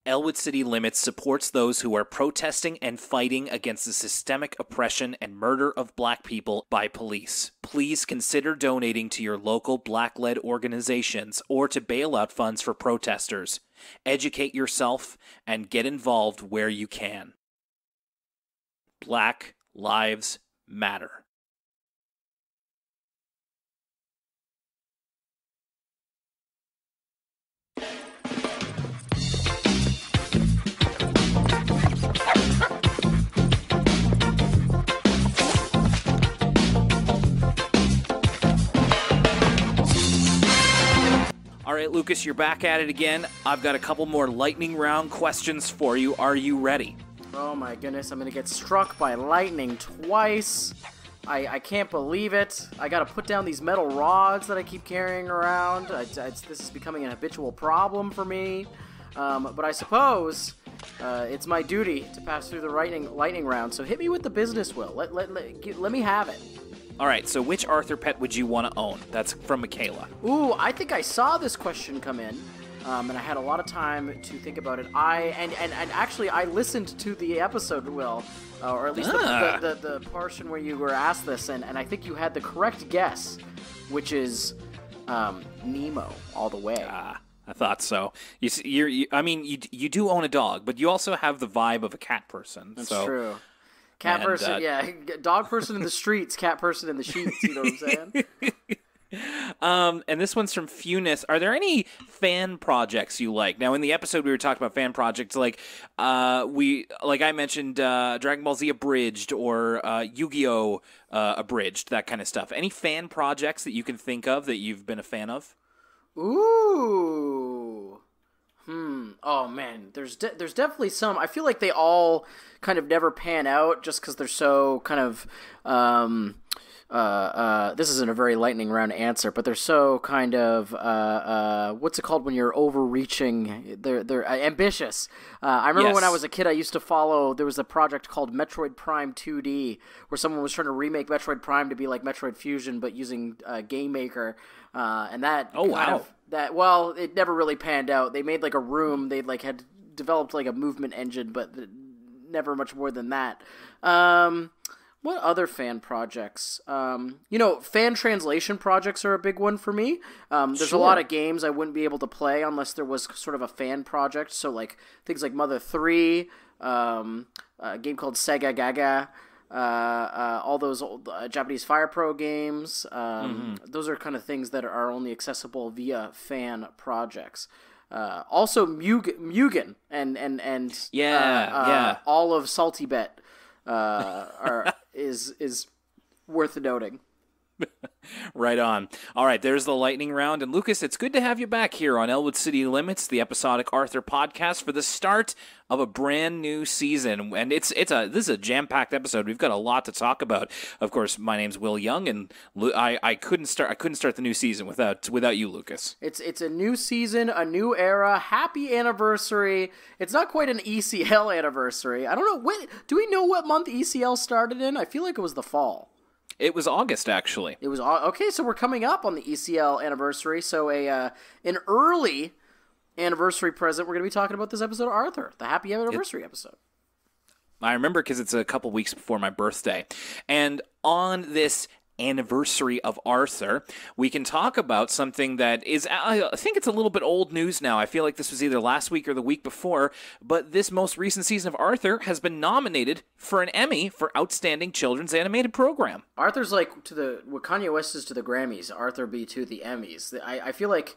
Elwood City Limits supports those who are protesting and fighting against the systemic oppression and murder of black people by police. Please consider donating to your local black-led organizations or to bailout funds for protesters. Educate yourself and get involved where you can. Black Lives Matter. All right, Lucas, you're back at it again. I've got a couple more lightning round questions for you. Are you ready? Oh my goodness, I'm gonna get struck by lightning twice. I can't believe it. I gotta put down these metal rods that I keep carrying around. This is becoming an habitual problem for me. But I suppose it's my duty to pass through the lightning round. So hit me with the business, Will. Let me have it. All right, so which Arthur pet would you want to own? That's from Michaela. Ooh, I think I saw this question come in, and I had a lot of time to think about it. Actually, I listened to the episode, Will, or at least the portion where you were asked this, and I think you had the correct guess, which is Nemo all the way. I thought so. You do own a dog, but you also have the vibe of a cat person. That's true. Cat person, yeah. Dog person in the streets, cat person in the sheets, you know what I'm saying? And this one's from Funis. Are there any fan projects you like? Now, in the episode, we were talking about fan projects like I mentioned Dragon Ball Z Abridged or Yu-Gi-Oh! Abridged, that kind of stuff. Any fan projects that you can think of that you've been a fan of? Ooh. Oh man, there's definitely some. I feel like they all kind of never pan out just because they're so kind of this isn't a very lightning round answer, but they're so kind of what's it called when you're overreaching? They're ambitious. I remember when I was a kid, I used to follow. There was a project called Metroid Prime 2D where someone was trying to remake Metroid Prime to be like Metroid Fusion, but using Game Maker, and that. Oh wow. It never really panned out. They made like a room. They had developed like a movement engine, but never much more than that. What other fan projects? Fan translation projects are a big one for me. There's a lot of games I wouldn't be able to play unless there was sort of a fan project. So like things like Mother 3, a game called Sega Gaga. All those old Japanese Fire Pro games. Those are kind of things that are only accessible via fan projects. Also, Mugen and all of Salty Bet is worth noting. Right on. All right, there's the lightning round. And Lucas, it's good to have you back here on Elwood City Limits, the episodic Arthur podcast, for the start of a brand new season. And this is a jam-packed episode. We've got a lot to talk about. Of course, my name's Will Young, and I couldn't start the new season without you, Lucas. It's a new season, a new era. Happy anniversary. It's not quite an ECL anniversary. I don't know do we know what month ECL started in? I feel like it was the fall. It was August, actually. It was okay. So we're coming up on the ECL anniversary. So an early anniversary present. We're going to be talking about this episode of Arthur, the happy anniversary episode. I remember because it's a couple weeks before my birthday, and on this anniversary of Arthur, we can talk about something that is, I think it's a little bit old news now. I feel like this was either last week or the week before, but this most recent season of Arthur has been nominated for an Emmy for Outstanding Children's Animated Program. Arthur's like what Kanye West is to the Grammys, Arthur be to the Emmys. I feel like,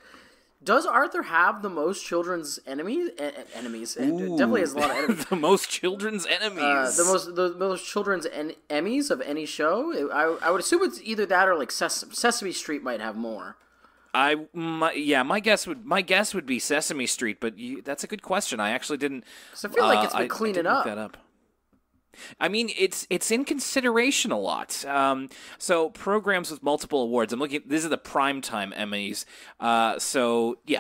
does Arthur have the most children's enemies? Definitely has a lot of enemies. The most children's enemies. The most children's Emmys of any show. I would assume it's either that or like Sesame Street might have more. My guess would be Sesame Street, but that's a good question. I actually didn't. Because I feel like it's been cleaning up. Look that up. I mean, it's in consideration a lot. So programs with multiple awards. I'm looking. These are the Primetime Emmys.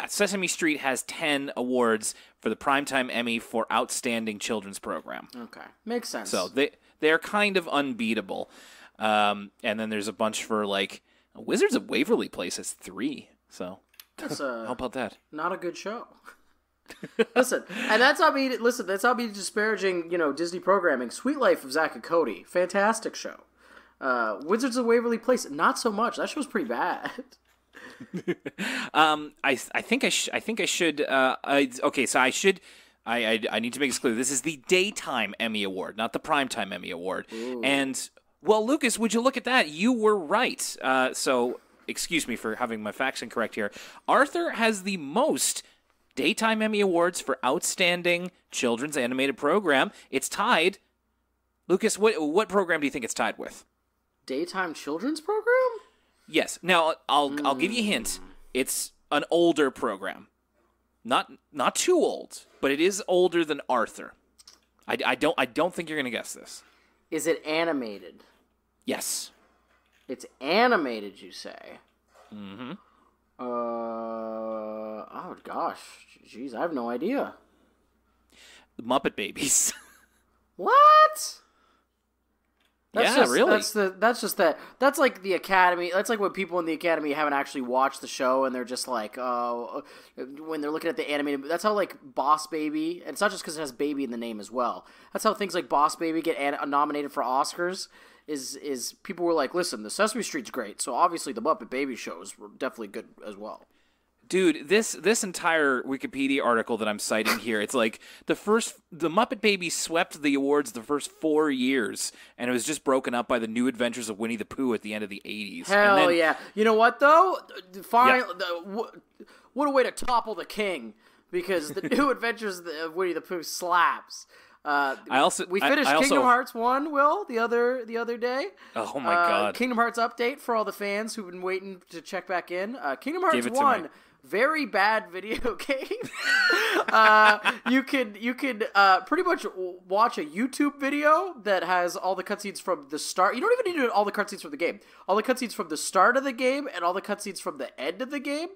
Sesame Street has 10 awards for the Primetime Emmy for Outstanding Children's Program. Okay, makes sense. So they're kind of unbeatable. And then there's a bunch for like Wizards of Waverly Place has 3. So how about that? Not a good show. Listen, and that's not me. Listen, that's not me disparaging, Disney programming. Sweet Life of Zack and Cody, fantastic show. Wizards of Waverly Place, not so much. That show's pretty bad. I think I should. Okay, so I need to make this clear. This is the Daytime Emmy Award, not the Primetime Emmy Award. Ooh. And, well, Lucas, would you look at that? You were right. So, excuse me for having my facts incorrect here. Arthur has the most Daytime Emmy Awards for Outstanding Children's Animated Program. It's tied. Lucas, what program do you think it's tied with? Daytime Children's Program? Yes. Now, I'll give you a hint. It's an older program. Not too old, but it is older than Arthur. I don't think you're gonna guess this. Is it animated? Yes. It's animated, you say? Mm-hmm. Oh gosh, jeez, I have no idea. The Muppet Babies. What? Really? That's like the Academy. That's like when people in the Academy haven't actually watched the show and they're just like, when they're looking at the animated. That's how like Boss Baby, and it's not just because it has baby in the name as well. That's how things like Boss Baby get nominated for Oscars. Is people were like, listen, the Sesame Street's great, so obviously the Muppet Baby shows were definitely good as well. Dude, this entire Wikipedia article that I'm citing here, it's like the Muppet Babies swept the awards the first 4 years, and it was just broken up by the New Adventures of Winnie the Pooh at the end of the 80s. Hell yeah. You know what, though? What a way to topple the king, because the New Adventures of Winnie the Pooh slaps. We finished Kingdom Hearts 1, Will, the other day. Oh my god. Kingdom Hearts update for all the fans who've been waiting to check back in. Kingdom Hearts 1, very bad video game. You can pretty much watch a YouTube video that has all the cutscenes from the start. You don't even need to do all the cutscenes from the game. All the cutscenes from the start of the game and all the cutscenes from the end of the game.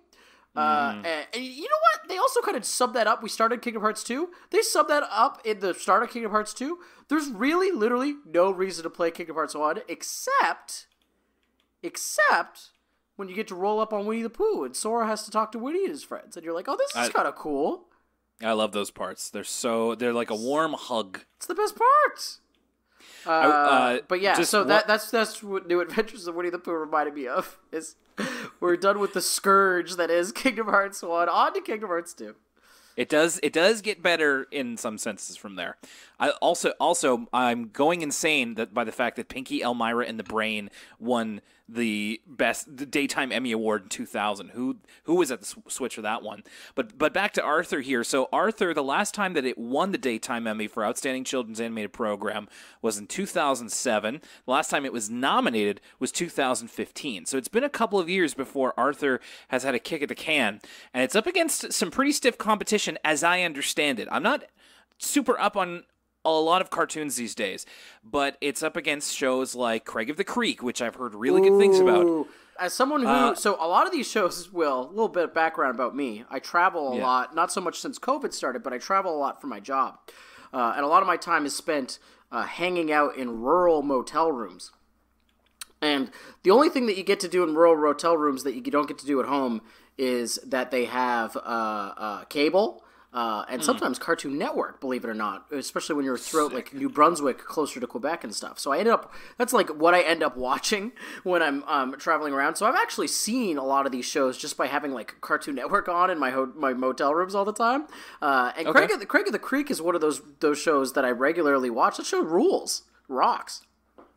And you know what? They also kind of sub that up. We started Kingdom Hearts 2. They sub that up in the start of Kingdom Hearts 2. There's really, literally no reason to play Kingdom Hearts 1 except when you get to roll up on Winnie the Pooh and Sora has to talk to Winnie and his friends. And you're like, oh, this is kind of cool. I love those parts. They're like a warm hug. It's the best part. But yeah, so that's what New Adventures of Winnie the Pooh reminded me of. Is we're done with the scourge that is Kingdom Hearts 1, on to Kingdom Hearts 2. It does get better in some senses from there. I'm going insane by the fact that Pinky, Elmira, and the Brain won the Daytime Emmy Award in 2000. Who was at the switch for that one? But back to Arthur here. So Arthur, the last time that it won the Daytime Emmy for Outstanding Children's Animated Program was in 2007. The last time it was nominated was 2015. So it's been a couple of years before Arthur has had a kick at the can, and it's up against some pretty stiff competition, as I understand it. I'm not super up on a lot of cartoons these days, but it's up against shows like Craig of the Creek, which I've heard really good things about. As someone who, so a lot of these shows, Will, a little bit of background about me. I travel a lot, not so much since COVID started, but I travel a lot for my job. And a lot of my time is spent hanging out in rural motel rooms. And the only thing that you get to do in rural motel rooms that you don't get to do at home is that they have cable. And sometimes Cartoon Network, believe it or not, especially when you're throughout like New Brunswick, closer to Quebec and stuff. So that's like what I end up watching when I'm traveling around. So I've actually seen a lot of these shows just by having like Cartoon Network on in my motel rooms all the time. And okay. Craig of the Creek is one of those shows that I regularly watch. That show rocks.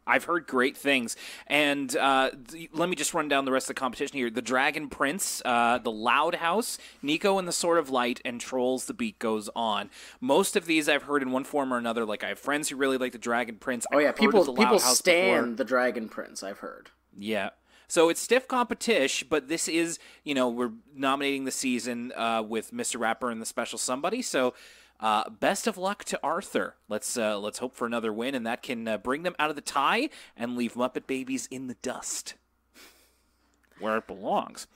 I've heard great things. And let me just run down the rest of the competition here. The Dragon Prince, The Loud House, Nico and the Sword of Light, and Trolls The Beat Goes On. Most of these I've heard in one form or another. Like, I have friends who really like The Dragon Prince. Oh, yeah, people stan The Dragon Prince, I've heard. Yeah. So it's stiff competition, but this is, we're nominating the season with Mr. Rapper and the Special Somebody. So best of luck to Arthur. Let's hope for another win, and that can bring them out of the tie and leave Muppet Babies in the dust where it belongs.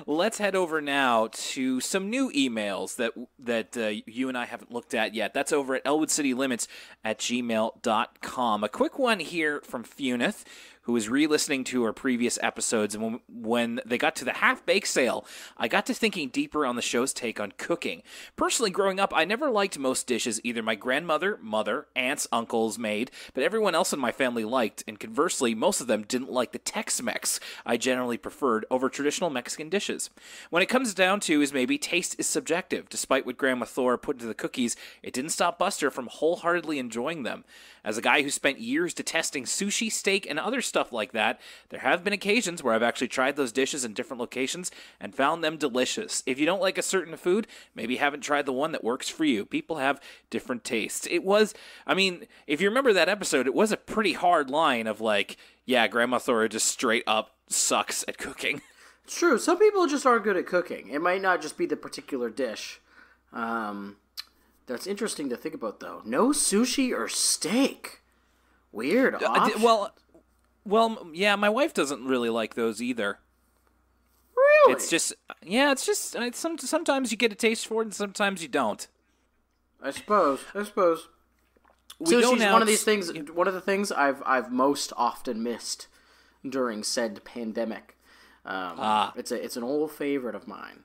Let's head over now to some new emails that you and I haven't looked at yet. That's over at elwoodcitylimits@gmail.com. A quick one here from Funeth, who was re-listening to our previous episodes, and when they got to the half-bake sale, I got to thinking deeper on the show's take on cooking. Personally, growing up, I never liked most dishes either my grandmother, mother, aunts, uncles made, but everyone else in my family liked, and conversely, most of them didn't like the Tex-Mex I generally preferred over traditional Mexican dishes. When it comes down to is maybe taste is subjective. Despite what Grandma Thor put into the cookies, it didn't stop Buster from wholeheartedly enjoying them. As a guy who spent years detesting sushi, steak, and other stuff like that, there have been occasions where I've actually tried those dishes in different locations and found them delicious. If you don't like a certain food, maybe you haven't tried the one that works for you. People have different tastes. If you remember that episode, it was a pretty hard line of like, yeah, Grandma Thora just straight up sucks at cooking. It's true. Some people just aren't good at cooking. It might not just be the particular dish. That's interesting to think about, though. No sushi or steak. Weird. Yeah, my wife doesn't really like those either. Really? It's just sometimes you get a taste for it and sometimes you don't. I suppose. Sushi's one of these things. One of the things I've most often missed during said pandemic. It's an old favorite of mine.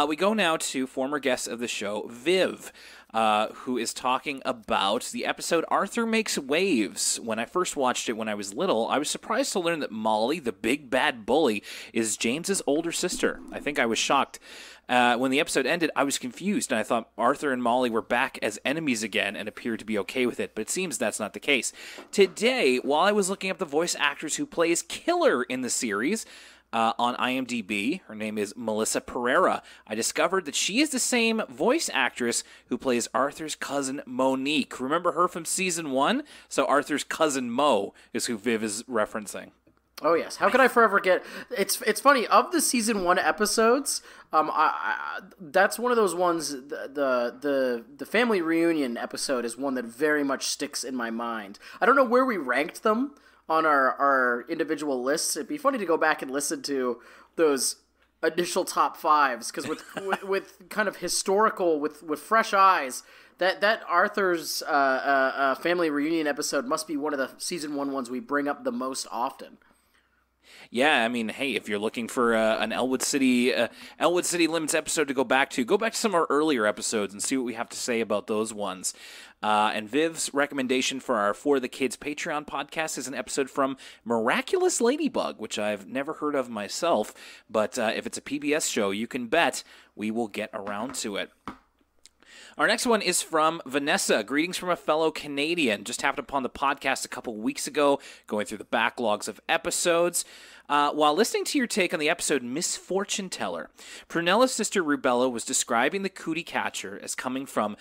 We go now to former guest of the show, Viv, who is talking about the episode Arthur Makes Waves. When I first watched it when I was little, I was surprised to learn that Molly, the big bad bully, is James's older sister. I think I was shocked. When the episode ended, I was confused, and I thought Arthur and Molly were back as enemies again and appeared to be okay with it, but it seems that's not the case. Today, while I was looking up the voice actress who plays Killer in the series, on IMDb, her name is Melissa Pereira, I discovered that she is the same voice actress who plays Arthur's cousin Monique. Remember her from season 1? So Arthur's cousin Mo is who Viv is referencing. Oh yes, how could I forever get? It's funny, of the season 1 episodes, that's one of those ones. The family reunion episode is one that very much sticks in my mind. I don't know where we ranked them on our individual lists. It'd be funny to go back and listen to those initial top 5s, because with kind of historical, with fresh eyes, that Arthur's family reunion episode must be one of the season 1 ones we bring up the most often. Yeah, I mean, hey, if you're looking for an Elwood City Limits episode to go back to some of our earlier episodes and see what we have to say about those ones. And Viv's recommendation for our For the Kids Patreon podcast is an episode from Miraculous Ladybug, which I've never heard of myself, but if it's a PBS show, you can bet we will get around to it. Our next one is from Vanessa. Greetings from a fellow Canadian. Just happened upon the podcast a couple weeks ago, going through the backlogs of episodes. While listening to your take on the episode Misfortune Teller, Prunella's sister Rubella was describing the cootie catcher as coming from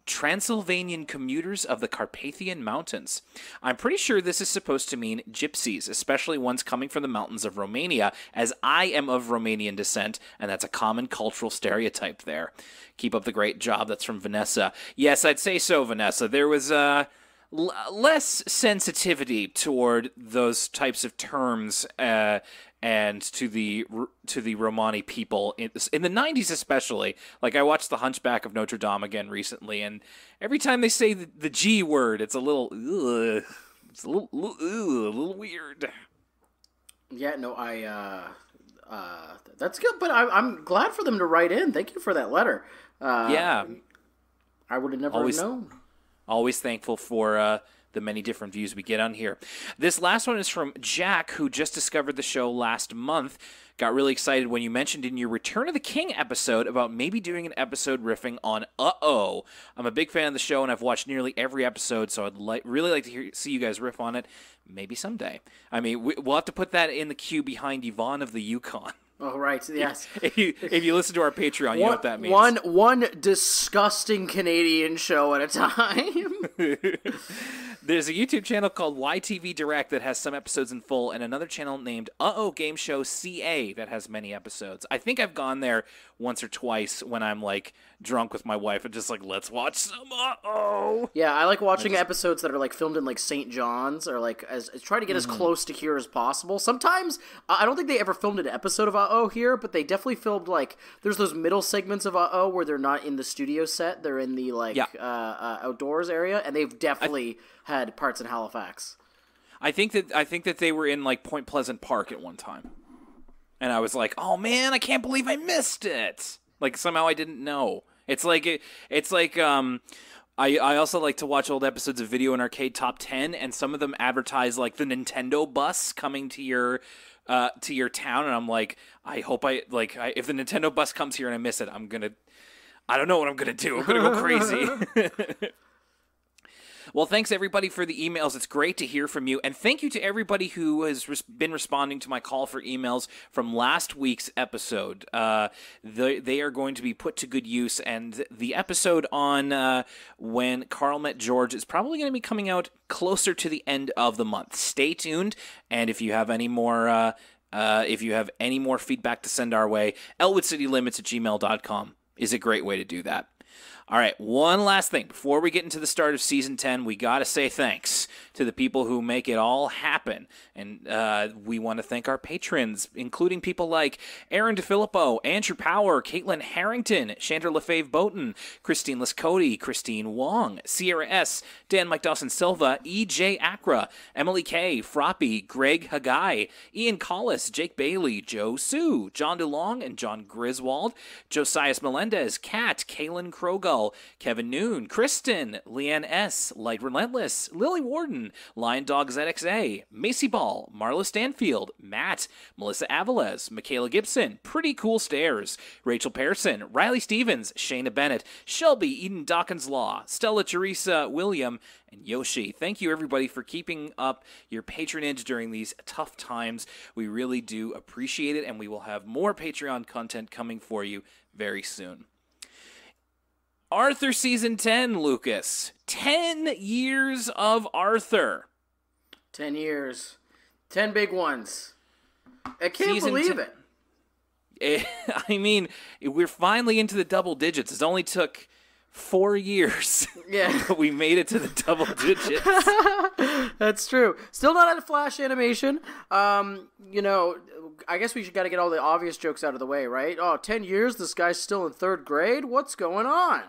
Transylvanian commuters of the Carpathian Mountains. I'm pretty sure this is supposed to mean gypsies, especially ones coming from the mountains of Romania, as I am of Romanian descent, and that's a common cultural stereotype there. Keep up the great job. That's from Vanessa. Yes, I'd say so, Vanessa. There was less sensitivity toward those types of terms and to the Romani people in the 90s especially. Like, I watched The Hunchback of Notre Dame again recently, and every time they say the G word, it's a little weird. Yeah, no, that's good, but I'm glad for them to write in. Thank you for that letter. Yeah. I would have never known. Always thankful for the many different views we get on here. This last one is from Jack, who just discovered the show last month. Got really excited when you mentioned in your Return of the King episode about maybe doing an episode riffing on Uh-Oh. I'm a big fan of the show, and I've watched nearly every episode, so I'd really like to see you guys riff on it. Maybe someday. I mean, we'll have to put that in the queue behind Yvonne of the Yukon. Oh, right, yes. If you listen to our Patreon, you know what that means. One disgusting Canadian show at a time. There's a YouTube channel called YTV Direct that has some episodes in full, and another channel named Uh-Oh Game Show CA that has many episodes. I think I've gone there once or twice when I'm, like, drunk with my wife and just, like, let's watch some Uh-Oh. Yeah, I like watching episodes that are, like, filmed in, like, St. John's, or, like, try to get as close to here as possible. Sometimes, I don't think they ever filmed an episode of Uh-Oh here, but they definitely filmed, like, there's those middle segments of Uh-Oh where they're not in the studio set, they're in the, like, outdoors area, and they've definitely had parts in Halifax. I think that they were in like Point Pleasant Park at one time, and I was like, oh man, I can't believe I missed it. Like somehow I didn't know. It's like I also like to watch old episodes of Video and Arcade Top 10, and some of them advertise like the Nintendo bus coming to your town, and I'm like, I hope if the Nintendo bus comes here and I miss it, I don't know what I'm gonna do. I'm gonna go crazy. Well, thanks everybody for the emails. It's great to hear from you. And thank you to everybody who has been responding to my call for emails from last week's episode. They are going to be put to good use. And the episode on when Carl met George is probably going to be coming out closer to the end of the month. Stay tuned. And if you have any more feedback to send our way, elwoodcitylimits@gmail.com is a great way to do that. All right, one last thing. Before we get into the start of Season 10, we got to say thanks to the people who make it all happen. And we want to thank our patrons, including people like Aaron DeFilippo, Andrew Power, Caitlin Harrington, Chandra Lefebvre-Boughton, Christine Liscote, Christine Wong, Sierra S., Dan Mike Dawson Silva, E.J. Acra, Emily K., Froppy, Greg Hagai, Ian Collis, Jake Bailey, Joe Sue, John DeLong and John Griswold, Josias Melendez, Kat, Kaylin Krogel, Kevin Noon, Kristen, Leanne S., Light Relentless, Lily Warden, Lion Dog ZXA, Macy Ball, Marla Stanfield, Matt, Melissa Aviles, Michaela Gibson, Pretty Cool Stairs, Rachel Pearson, Riley Stevens, Shayna Bennett, Shelby Eden Dawkins Law, Stella Teresa William, and Yoshi. Thank you everybody for keeping up your patronage during these tough times. We really do appreciate it, and we will have more Patreon content coming for you very soon. Arthur Season 10, Lucas. 10 years of Arthur. 10 years. 10 big ones. I can't Season believe 10. it. I mean, we're finally into the double digits. It only took 4 years. Yeah. But we made it to the double digits. That's true. Still not at Flash animation. I guess we got to get all the obvious jokes out of the way, right? Oh, 10 years? This guy's still in 3rd grade? What's going on?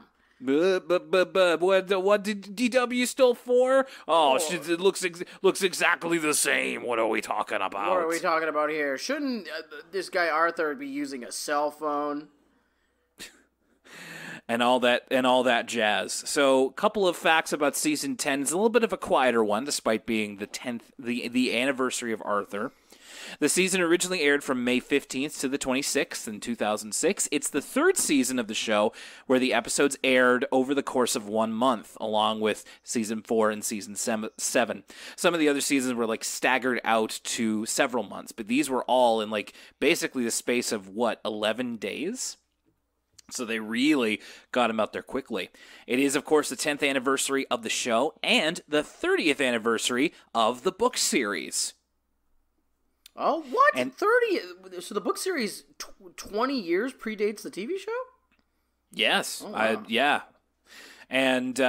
What did DW still for? Oh, it looks exactly the same. What are we talking about? What are we talking about here? Shouldn't this guy Arthur be using a cell phone? and all that jazz. So, a couple of facts about Season 10. It's a little bit of a quieter one, despite being the 10th, the anniversary of Arthur. The season originally aired from May 15th to the 26th in 2006. It's the 3rd season of the show where the episodes aired over the course of 1 month, along with Season 4 and Season 7. Some of the other seasons were staggered out to several months, but these were all in basically the space of 11 days? So they really got him out there quickly. It is, of course, the 10th anniversary of the show and the 30th anniversary of the book series. Oh, what? And 30? So the book series 20 years predates the TV show? Yes. Oh, wow. Yeah. And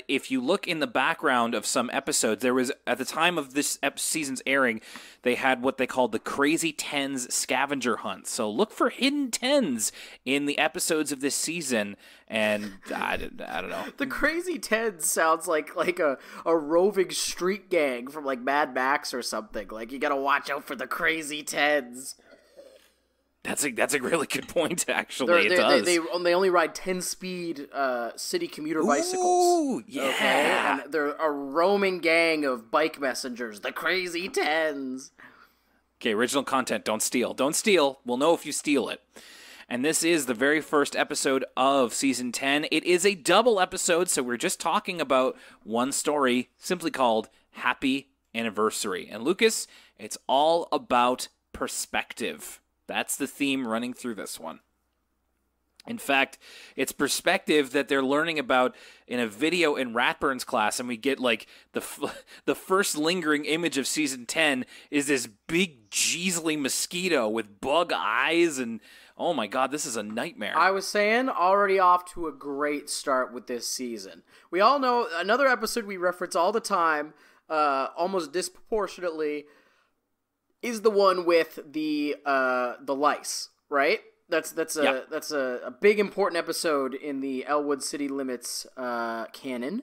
if you look in the background of some episodes, there was, at the time of this season's airing, they had what they called the Crazy 10's Scavenger Hunt. So look for hidden 10's in the episodes of this season, and I don't know. The Crazy 10's sounds like a roving street gang from Mad Max or something. You gotta watch out for the Crazy 10's. That's a really good point, actually. It does. They only ride 10-speed city commuter bicycles. Ooh, yeah. Okay? And they're a roaming gang of bike messengers, the Crazy 10's. Okay, original content. Don't steal. Don't steal. We'll know if you steal it. And this is the very first episode of Season 10. It is a double episode, so we're just talking about one story, simply called Happy Anniversary. And Lucas, it's all about perspective. That's the theme running through this one. In fact, it's perspective that they're learning about in a video in Ratburn's class, and we get the first lingering image of Season 10 is this big Jeesley mosquito with bug eyes, and oh my god, this is a nightmare. I was saying, already off to a great start with this season. We all know, another episode we reference all the time, almost disproportionately, is the one with the lice, right? That's a big important episode in the Elwood City Limits canon.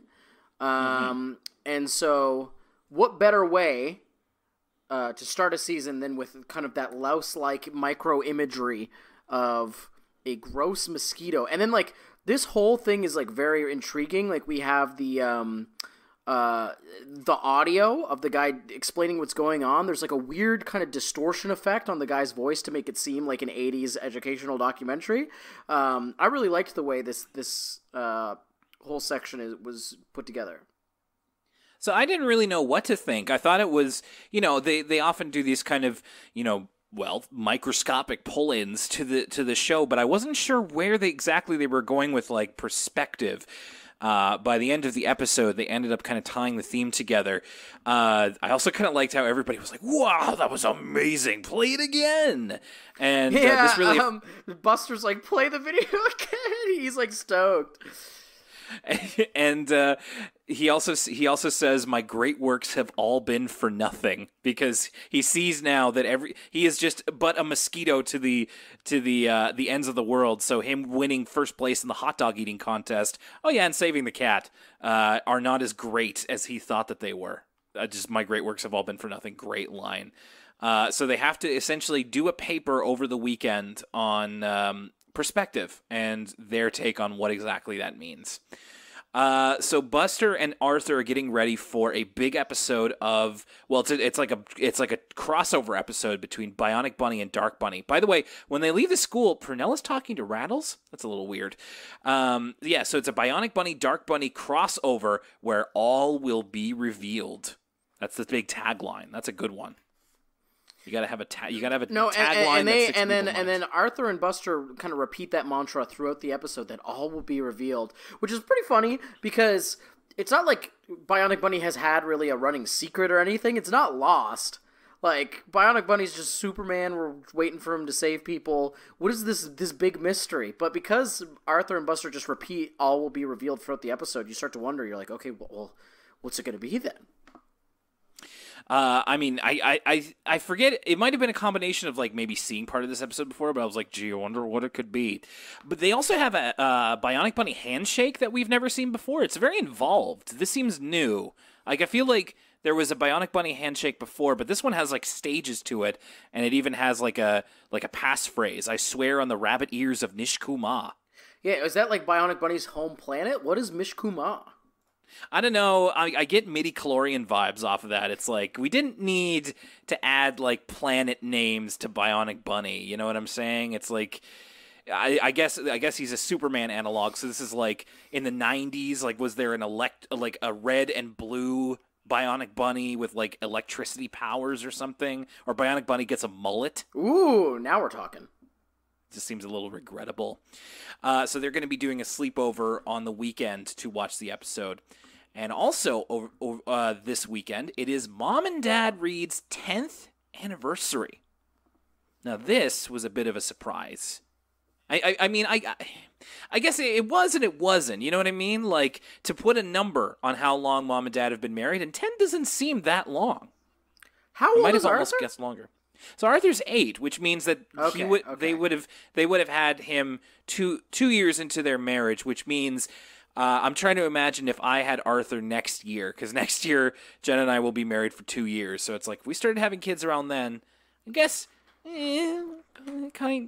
And so, what better way to start a season, then with kind of that louse-like micro imagery of a gross mosquito, and then like this whole thing is like very intriguing. Like we have the audio of the guy explaining what's going on. There's like a weird kind of distortion effect on the guy's voice to make it seem like an 80s educational documentary. I really liked the way this whole section was put together. So I didn't really know what to think. I thought it was, they often do these kind of, microscopic pull-ins to the show, but I wasn't sure where exactly they were going with like perspective. By the end of the episode, they ended up kind of tying the theme together. I also kind of liked how everybody was like, "Wow, that was amazing! Play it again!" And this really, Buster's like, "Play the video again!" He's like stoked. And he also says, "My great works have all been for nothing," because he sees now that he is just but a mosquito to the ends of the world. So him winning first place in the hot dog eating contest, and saving the cat, are not as great as he thought that they were. Just my great works have all been for nothing. Great line. So they have to essentially do a paper over the weekend on perspective and their take on what exactly that means. So Buster and Arthur are getting ready for a big episode of, it's like a crossover episode between Bionic Bunny and Dark Bunny. By the way, when they leave the school, Prunella's talking to Rattles. That's a little weird. So it's a Bionic Bunny, Dark Bunny crossover where all will be revealed. That's the big tagline. That's a good one. You gotta have a tagline. And then Arthur and Buster kind of repeat that mantra throughout the episode that all will be revealed, which is pretty funny because it's not like Bionic Bunny has had really a running secret or anything. It's not lost. Like Bionic Bunny's just Superman. We're waiting for him to save people. What is this big mystery? But because Arthur and Buster just repeat all will be revealed throughout the episode, you start to wonder. You're like, okay, well, what's it going to be then? I forget. It might have been a combination of like maybe seeing part of this episode before, but I was like, gee, I wonder what it could be. But they also have a Bionic Bunny handshake that we've never seen before. It's very involved. This seems new. Like I feel like there was a Bionic Bunny handshake before, but this one has like stages to it, and it even has like a passphrase. I swear on the rabbit ears of Nishkuma. Yeah, is that like Bionic Bunny's home planet? What is Mishkuma? I don't know. I get midi-chlorian vibes off of that. It's like we didn't need to add like planet names to Bionic Bunny. You know what I'm saying? It's like I guess he's a Superman analog. So this is like in the 90s. Like was there a red and blue Bionic Bunny with like electricity powers or something? Or Bionic Bunny gets a mullet? Ooh, now we're talking. Just seems a little regrettable. So they're going to be doing a sleepover on the weekend to watch the episode. And also this weekend, it is Mom and Dad Reed's 10th anniversary. Now, this was a bit of a surprise. I guess it was and it wasn't. You know what I mean? Like, to put a number on how long Mom and Dad have been married, and 10 doesn't seem that long. How old is Arthur? I might have almost guessed longer. So Arthur's 8, which means that they would have had him two years into their marriage, which means I'm trying to imagine if I had Arthur next year, because next year Jen and I will be married for 2 years. So it's like if we started having kids around then, I guess kind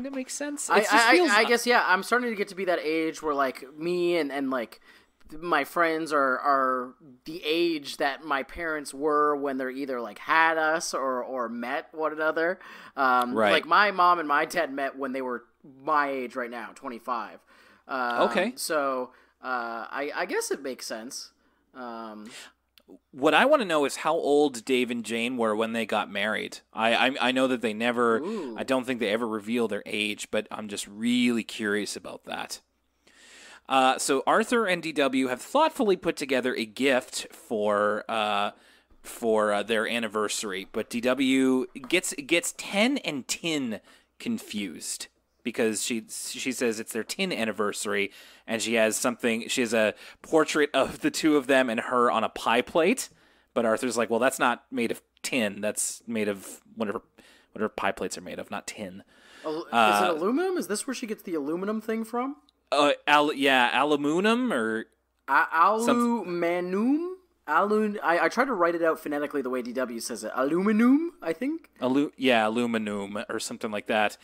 of makes sense. I guess yeah. I'm starting to get to be that age where like me and like my friends are the age that my parents were when they're either like had us or met one another. Right. Like my mom and my dad met when they were my age right now, 25. Okay. So I guess it makes sense. What I want to know is how old Dave and Jane were when they got married. I know that they never. Ooh. I don't think they ever reveal their age, but I'm just really curious about that. So Arthur and DW have thoughtfully put together a gift for their anniversary, but DW gets 10 and tin confused because she says it's their tin anniversary, and she has a portrait of the two of them and her on a pie plate, but Arthur's like, well, that's not made of tin, that's made of whatever pie plates are made of, not tin. Is it aluminum? Is this where she gets the aluminum thing from? Aluminum or aluminum. I tried to write it out phonetically the way DW says it. Aluminum, I think. Aluminum or something like that.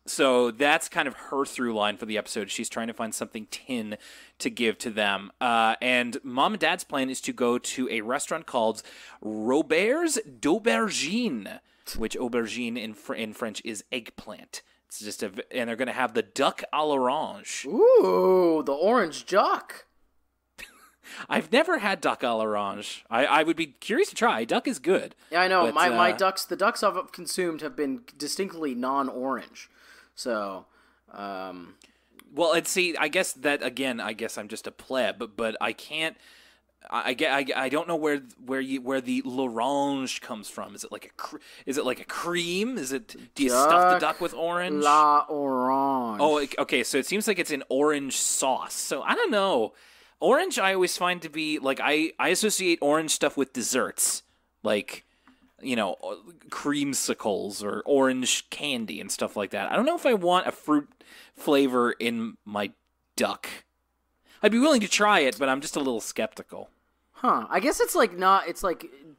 So that's kind of her through line for the episode. She's trying to find something tin to give to them. And Mom and Dad's plan is to go to a restaurant called Robert's d'Aubergine, which aubergine in French is eggplant. It's just and they're going to have the duck à l'orange. Ooh, the orange duck. I've never had duck à l'orange. I would be curious to try. Duck is good. Yeah, I know. But, the ducks I've consumed have been distinctly non-orange. So, well, and see, I guess I'm just a pleb, but I can't. I don't know where the l'orange comes from. Is it like a cream? Do you stuff the duck with orange? La orange. Oh, okay. So it seems like it's an orange sauce. So I don't know. Orange, I always find to be, like, I associate orange stuff with desserts, like, creamsicles or orange candy and stuff like that. I don't know if I want a fruit flavor in my duck. I'd be willing to try it, but I'm just a little skeptical. Huh. I guess it's like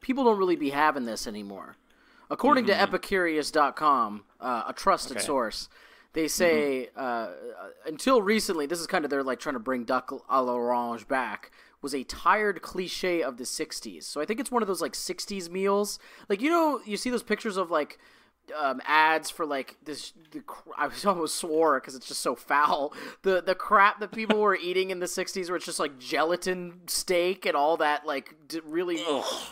people don't really be having this anymore. According to Epicurious.com, a trusted source, they say until recently, this is kind of they're like trying to bring duck à l'orange back, was a tired cliche of the 60s. So I think it's one of those like 60s meals. Like, you see those pictures of like ads for like I almost swore because it's just so foul. The crap that people were eating in the 60s where it's just like gelatin steak and all that, like really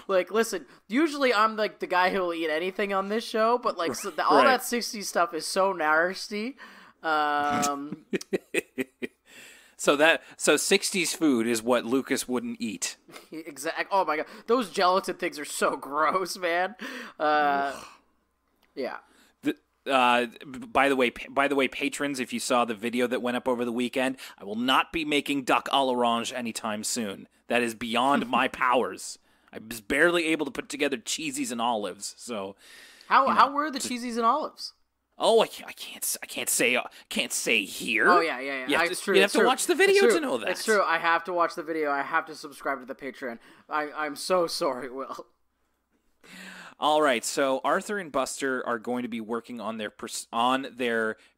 like, listen, usually I'm like the guy who'll eat anything on this show, but like all that 60s stuff is so nasty. So 60s food is what Lucas wouldn't eat. Exactly. Oh my god, those gelatin things are so gross, man. Yeah. By the way, patrons, if you saw the video that went up over the weekend, I will not be making duck à l'orange anytime soon. That is beyond my powers. I was barely able to put together cheesies and olives. So, how were the cheesies and olives? Oh, I can't say here. Oh yeah. It's true. You have to watch the video to know that. It's true. I have to watch the video. I have to subscribe to the Patreon. I'm so sorry, Will. All right, so Arthur and Buster are going to be working on their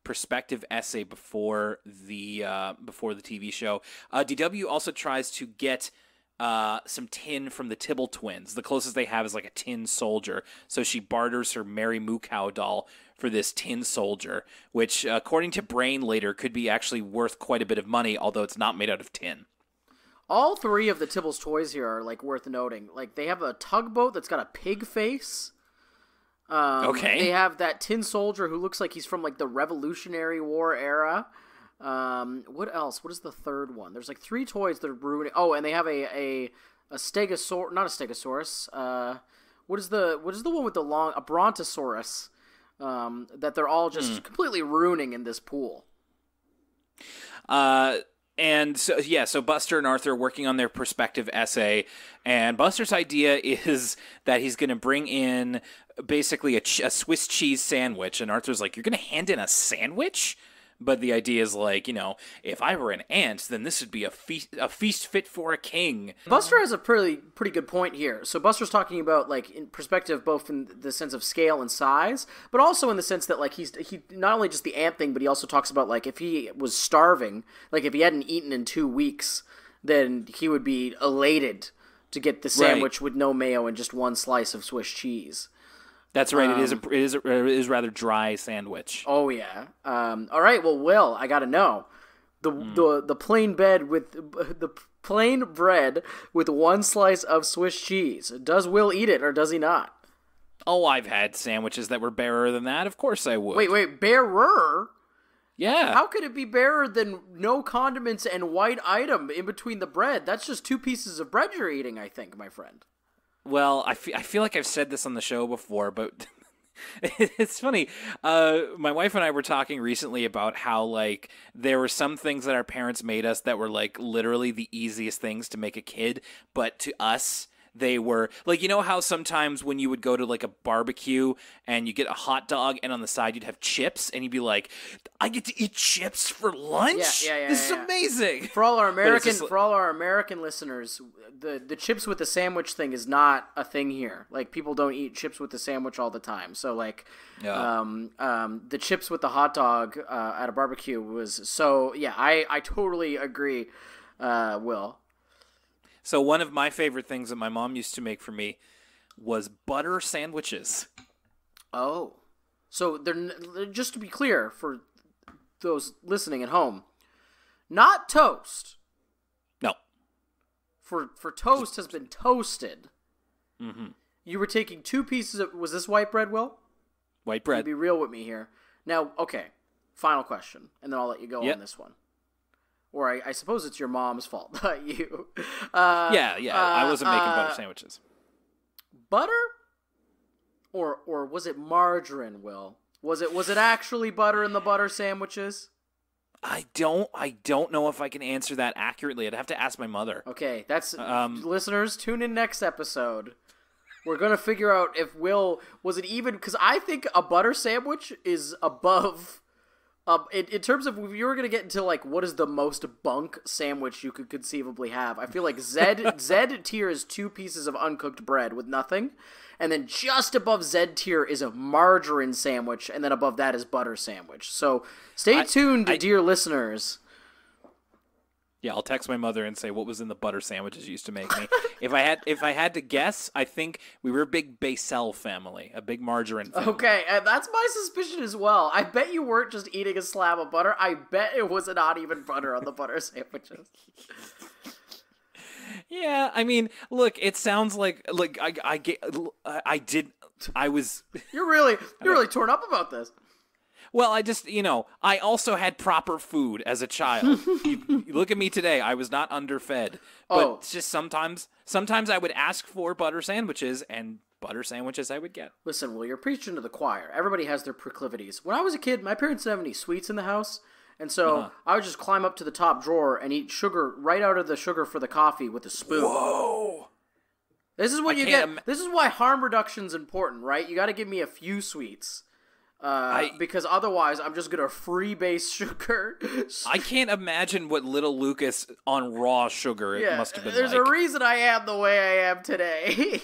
perspective essay before the TV show. DW also tries to get some tin from the Tibble twins. The closest they have is like a tin soldier, so she barters her Mary Moo Cow doll for this tin soldier, which, according to Brain later, could be actually worth quite a bit of money, although it's not made out of tin. All three of the Tibble's toys here are, like, worth noting. Like, they have a tugboat that's got a pig face. Okay. They have that tin soldier who looks like he's from, like, the Revolutionary War era. What else? What is the third one? There's, like, 3 toys that are ruining... Oh, and they have a stegosaurus... Not a stegosaurus. What is the one with the long... A brontosaurus. That they're all just completely ruining in this pool. And so Buster and Arthur are working on their perspective essay, and Buster's idea is that he's going to bring in basically a Swiss cheese sandwich, and Arthur's like, "You're going to hand in a sandwich?" But the idea is like, if I were an ant, then this would be a feast fit for a king. Buster has a pretty good point here. So Buster's talking about, like, in perspective, both in the sense of scale and size, but also in the sense that, like, he not only just the ant thing, but he also talks about, like, if he was starving, like, if he hadn't eaten in 2 weeks, then he would be elated to get the sandwich with no mayo and just 1 slice of Swiss cheese. That's right. It is rather dry sandwich. Oh yeah. All right. Well, Will, I gotta know the plain bread with 1 slice of Swiss cheese. Does Will eat it or does he not? Oh, I've had sandwiches that were barer than that. Of course I would. Wait, barer? Yeah. How could it be barer than no condiments and white item in between the bread? That's just 2 pieces of bread you're eating, I think, my friend. Well, I feel like I've said this on the show before, but it's funny. My wife and I were talking recently about how, like, there were some things that our parents made us that were, like, literally the easiest things to make a kid, but to us, They were like, you know how sometimes when you would go to like a barbecue and you get a hot dog and on the side you'd have chips and you'd be like, I get to eat chips for lunch? Yeah. This is amazing. For all our American listeners, the chips with the sandwich thing is not a thing here. Like, people don't eat chips with the sandwich all the time. So like, the chips with the hot dog at a barbecue was so. Yeah, I totally agree, Will. So one of my favorite things that my mom used to make for me was butter sandwiches. Oh, so they're just to be clear for those listening at home, not toast. No. For toast has been toasted. Mm-hmm. You were taking 2 pieces of, was this white bread, Will? White bread. Be real with me here. Now, okay, final question, and then I'll let you go on this one. Or I suppose it's your mom's fault, not you. Yeah. I wasn't making butter sandwiches. Butter? Or was it margarine, Will? Was it actually butter in the butter sandwiches? I don't know if I can answer that accurately. I'd have to ask my mother. Okay, that's listeners, tune in next episode. We're going to figure out if Will was it even, cuz I think a butter sandwich is above in terms of, if you were going to get into, like, what is the most bunk sandwich you could conceivably have, I feel like Z tier is 2 pieces of uncooked bread with nothing, and then just above Z tier is a margarine sandwich, and then above that is butter sandwich. So stay tuned, dear listeners. Yeah, I'll text my mother and say what was in the butter sandwiches you used to make me. If I had to guess, I think we were a big Becel family, a big margarine family. Okay, and that's my suspicion as well. I bet you weren't just eating a slab of butter. I bet it was not even butter on the butter sandwiches. Yeah, I mean, look, it sounds like You're really torn up about this. Well, I just, I also had proper food as a child. you look at me today, I was not underfed. But it's just sometimes I would ask for butter sandwiches, and butter sandwiches I would get. Listen, Will, you're preaching to the choir. Everybody has their proclivities. When I was a kid, my parents didn't have any sweets in the house, and so I would just climb up to the top drawer and eat sugar right out of the sugar for the coffee with a spoon. Whoa! This is what you get. This is why harm reduction's important, right? You got to give me a few sweets. Because otherwise, I'm just gonna freebase sugar. I can't imagine what little Lucas on raw sugar must have been there's like. a reason I am the way I am today.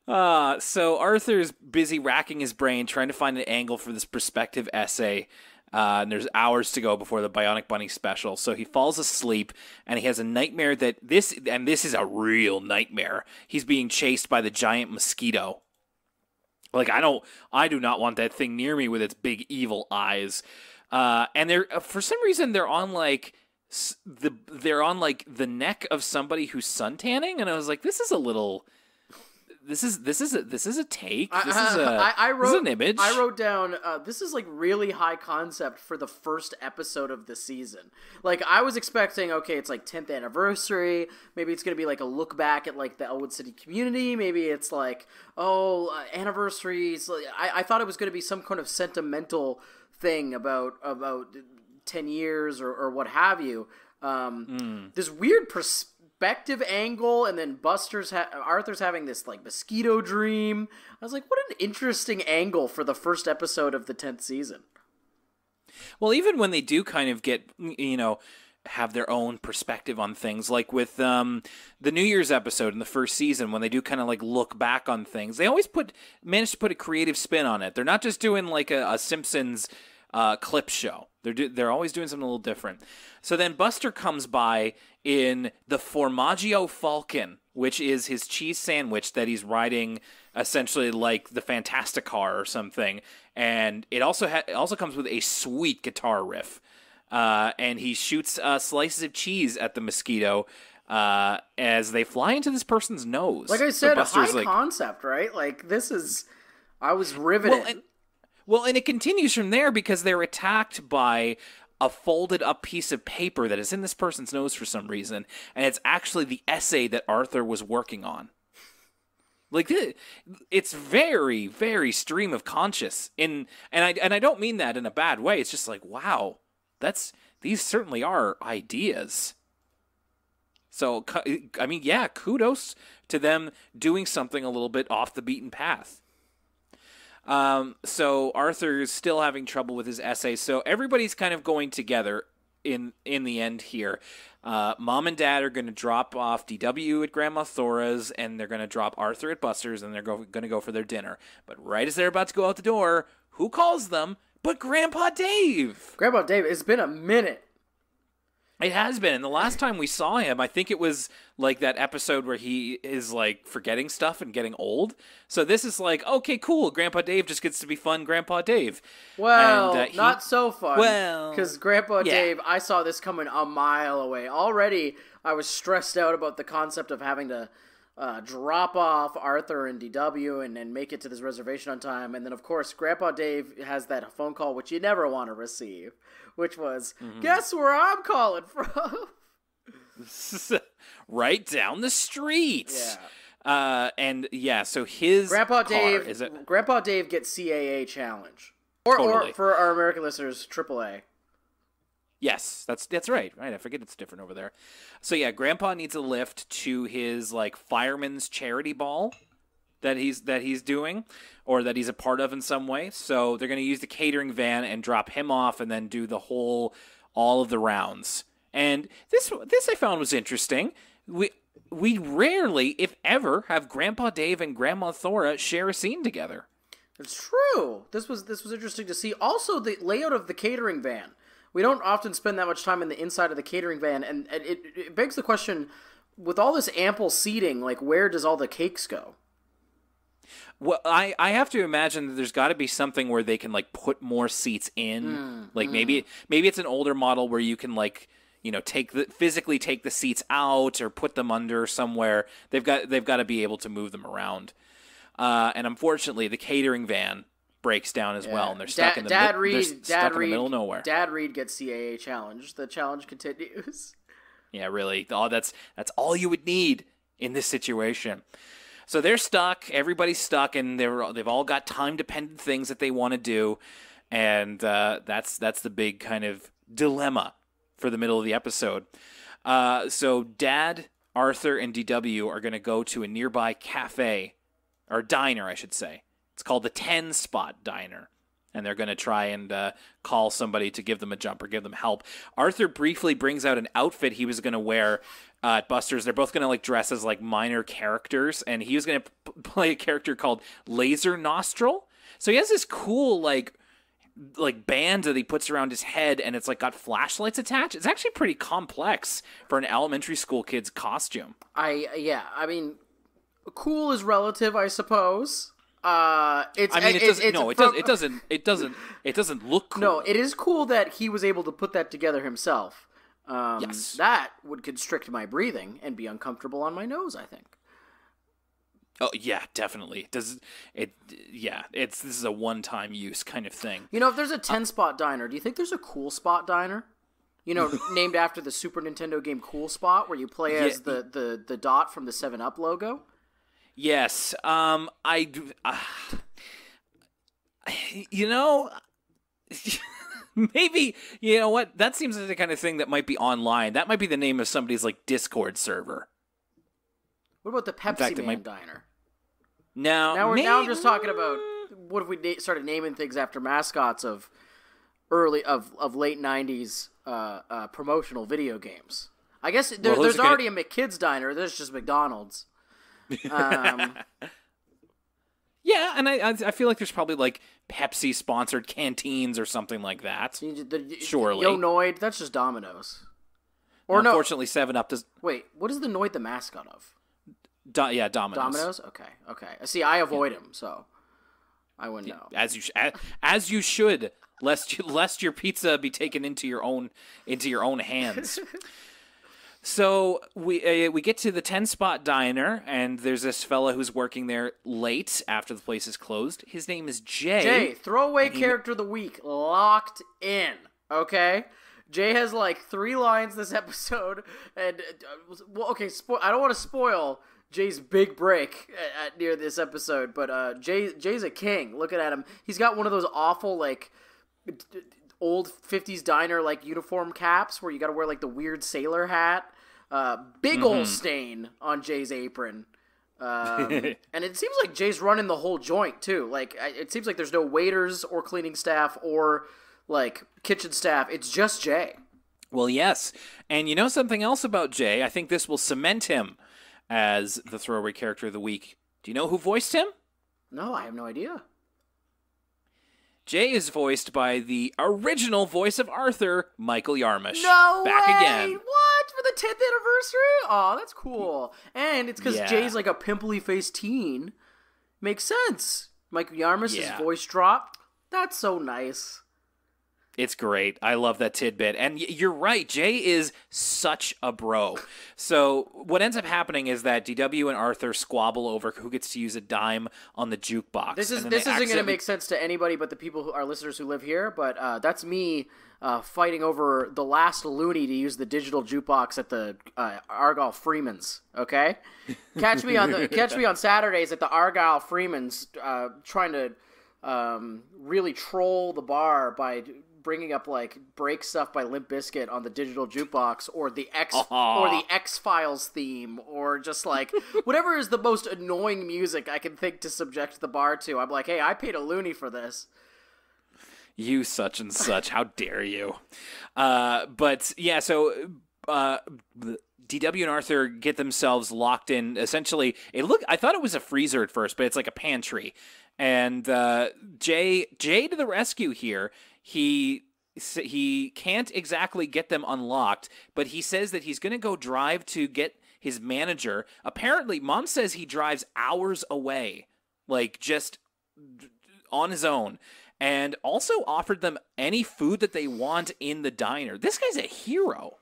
So Arthur's busy racking his brain trying to find an angle for this perspective essay. And there's hours to go before the Bionic Bunny special. So he falls asleep, and he has a nightmare this is a real nightmare. He's being chased by the giant mosquito. Like, I do not want that thing near me with its big evil eyes. And they're, for some reason, they're on like the neck of somebody who's suntanning, and I was like, this is a little. This is a take. This is an image. I wrote down, this is like really high concept for the first episode of the season. Like, I was expecting, okay, it's like 10th anniversary. Maybe it's going to be like a look back at like the Elwood City community. Maybe it's like, anniversaries. I thought it was going to be some kind of sentimental thing about 10 years or what have you. This weird perspective angle, and then Arthur's having this like mosquito dream. I was like, what an interesting angle for the first episode of the 10th season. Well, even when they do kind of get, have their own perspective on things, like with the New Year's episode in the first season, when they do kind of like look back on things, they always manage to put a creative spin on it. They're not just doing like a Simpsons clip show. They're always doing something a little different. So then Buster comes by in the Formaggio Falcon, which is his cheese sandwich that he's riding essentially like the Fantastic Car or something. And it also comes with a sweet guitar riff. And he shoots slices of cheese at the mosquito as they fly into this person's nose. Like I said, so high concept, right? Like, I was riveted. Well, and it continues from there because they're attacked by a folded up piece of paper that is in this person's nose for some reason, and it's actually the essay that Arthur was working on. Like, it's very, very stream of conscious, and I don't mean that in a bad way. It's just like, wow, these certainly are ideas. So, I mean, yeah, kudos to them doing something a little bit off the beaten path. So Arthur is still having trouble with his essay. So everybody's kind of going together in the end here. Mom and Dad are going to drop off DW at Grandma Thora's, and they're going to drop Arthur at Buster's, and they're going to go for their dinner. But right as they're about to go out the door, who calls them but Grandpa Dave? Grandpa Dave, it's been a minute. It has been. And the last time we saw him, I think it was like that episode where he is like forgetting stuff and getting old. So this is like, okay, cool. Grandpa Dave just gets to be fun Grandpa Dave. Well, and, not so fun. Well, because Grandpa Dave, I saw this coming a mile away. Already, I was stressed out about the concept of having to drop off Arthur and DW and make it to this reservation on time. And then, of course, Grandpa Dave has that phone call, which you never want to receive, which was, guess where I'm calling from? Right down the street. Yeah. And yeah, so his Grandpa car, Dave, Grandpa Dave gets CAA challenge. Or for our American listeners, AAA. Yes, that's right. Right, I forget it's different over there. So yeah, Grandpa needs a lift to his like fireman's charity ball that he's doing, or that he's a part of in some way. So they're going to use the catering van and drop him off, and then do all of the rounds. And this I found was interesting. We rarely, if ever, have Grandpa Dave and Grandma Thora share a scene together. It's true. This was interesting to see. Also, the layout of the catering van. We don't often spend that much time in the inside of the catering van, and it begs the question, with all this ample seating, like, where does all the cakes go? Well, I have to imagine that there's got to be something where they can, like, put more seats in. Maybe it's an older model where you can, like, you know, physically take the seats out or put them under somewhere. They've got to be able to move them around. And unfortunately, the catering van breaks down as well, and they're stuck in the middle of nowhere. Dad Reed gets CAA challenge. The challenge continues. Yeah, really. That's all you would need in this situation. So they're stuck. Everybody's stuck, and they've all got time-dependent things that they want to do, and that's the big kind of dilemma for the middle of the episode. So Dad, Arthur, and DW are going to go to a nearby cafe, or diner, I should say. It's called the 10's Spot Diner, and they're going to try and call somebody to give them a jump or give them help. Arthur briefly brings out an outfit he was going to wear at Buster's. They're both going to like dress as like minor characters, and he was going to play a character called Laser Nostril. So he has this cool like band that he puts around his head, and it's like got flashlights attached. It's actually pretty complex for an elementary school kid's costume. I mean, cool is relative, I suppose. It doesn't look cool. No, it is cool that he was able to put that together himself. Yes. That would constrict my breathing and be uncomfortable on my nose, I think. Oh yeah, definitely. This is a one-time use kind of thing. You know, if there's a 10-spot diner, do you think there's a Cool Spot diner? You know, named after the Super Nintendo game Cool Spot, where you play as the dot from the 7-Up logo? Yes. You know, maybe, you know what? That seems like the kind of thing that might be online. That might be the name of somebody's, like, Discord server. What about the Pepsi Man diner? Now I'm just talking about, what if we started naming things after mascots of late 90s promotional video games? I guess there's already a McKids diner. There's just McDonald's. Yeah, and I feel like there's probably like Pepsi sponsored canteens or something like that. Surely. Yo Noid, that's just Domino's. Or unfortunately, 7-Up does. Wait, what is the Noid the mascot of? Domino's. Domino's? Okay. See, I avoid him, so I wouldn't know. As you should, lest your pizza be taken into your own hands. So we get to the 10-spot diner, and there's this fella who's working there late after the place is closed. His name is Jay. Jay, throwaway character of the week, locked in. Okay, Jay has like 3 lines this episode, and I don't want to spoil Jay's big break near this episode, but Jay's a king. Looking at him, he's got one of those awful like old 50s diner like uniform caps where you got to wear like the weird sailor hat. Big ol' stain on Jay's apron. And it seems like Jay's running the whole joint, too. Like, it seems like there's no waiters or cleaning staff or, like, kitchen staff. It's just Jay. Well, yes. And you know something else about Jay? I think this will cement him as the throwaway character of the week. Do you know who voiced him? No, I have no idea. Jay is voiced by the original voice of Arthur, Michael Yarmish. No Back way! again. What? For the 10th anniversary? Oh, that's cool. And it's because Yeah. Jay's like a pimply-faced teen. Makes sense. Michael Yarmish's voice dropped. That's so nice. It's great. I love that tidbit. And you're right. Jay is such a bro. So what ends up happening is that DW and Arthur squabble over who gets to use a dime on the jukebox. This isn't going to make sense to anybody but the people who are listeners who live here. But that's me fighting over the last loony to use the digital jukebox at the Argyle Freeman's. Okay, catch me on Saturdays at the Argyle Freeman's, trying to really troll the bar by bringing up like Break Stuff by Limp Bizkit on the digital jukebox, or the X-Files theme, or just like whatever is the most annoying music I can think to subject the bar to. I'm like, hey, I paid a loony for this. You such and such. How dare you? But yeah, so DW and Arthur get themselves locked in. Essentially, I thought it was a freezer at first, but it's like a pantry. And Jay to the rescue here. He can't exactly get them unlocked, but he says that he's going to go drive to get his manager. Apparently, Mom says he drives hours away, like just on his own, and also offered them any food that they want in the diner. This guy's a hero.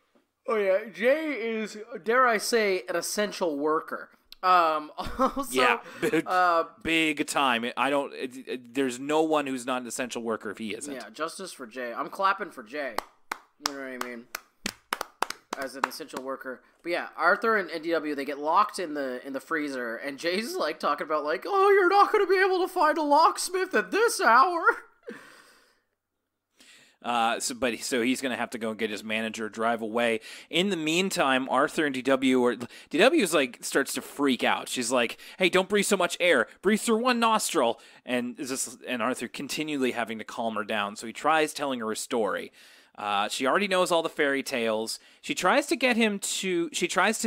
Oh yeah, Jay is, dare I say, an essential worker. Also, yeah, big time. There's no one who's not an essential worker if he isn't. Yeah, justice for Jay. I'm clapping for Jay. You know what I mean? As an essential worker. But yeah, Arthur and DW, they get locked in the freezer, and Jay's like talking about like, oh, you're not going to be able to find a locksmith at this hour. So he's going to have to go and get his manager, drive away. In the meantime, Arthur and DW's like starts to freak out. She's like, "Hey, don't breathe so much air. Breathe through one nostril." And Arthur continually having to calm her down. So he tries telling her a story. She already knows all the fairy tales. She tries to